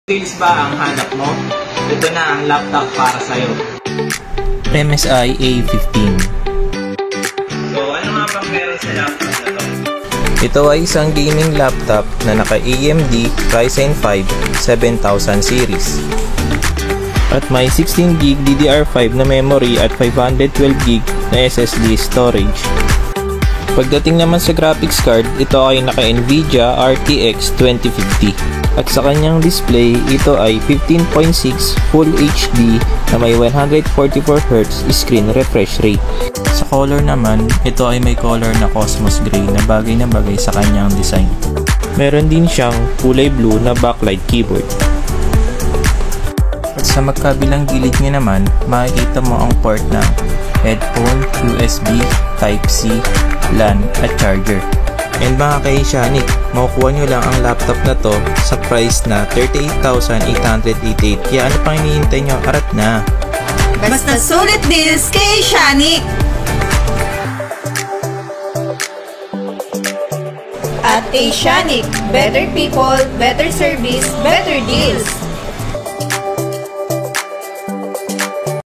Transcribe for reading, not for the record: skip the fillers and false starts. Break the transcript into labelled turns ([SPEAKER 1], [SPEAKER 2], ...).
[SPEAKER 1] Skills ba ang hanap mo? Ito na ang laptop para sa'yo.
[SPEAKER 2] MSI A15.
[SPEAKER 1] So, ano nga bang meron sa laptop na to?
[SPEAKER 2] Ito ay isang gaming laptop na naka-AMD Ryzen 5 7000 series. At may 16GB DDR5 na memory at 512GB na SSD storage. Pagdating naman sa graphics card, ito ay naka-Nvidia RTX 2050. At sa kanyang display, ito ay 15.6 Full HD na may 144Hz screen refresh rate. Sa color naman, ito ay may color na Cosmos Gray na bagay sa kanyang design. Meron din siyang kulay blue na backlight keyboard. At sa magkabilang gilid niya naman, makikita mo ang port ng headphone, USB, Type-C, LAN at charger. And mga ka-Asianic, makukuha nyo lang ang laptop na to sa price na 38,888. Kaya ano pang hinihintay nyo? Arat na!
[SPEAKER 3] Basta sulit deals kay Asianic! At Asianic, better people, better service, better deals!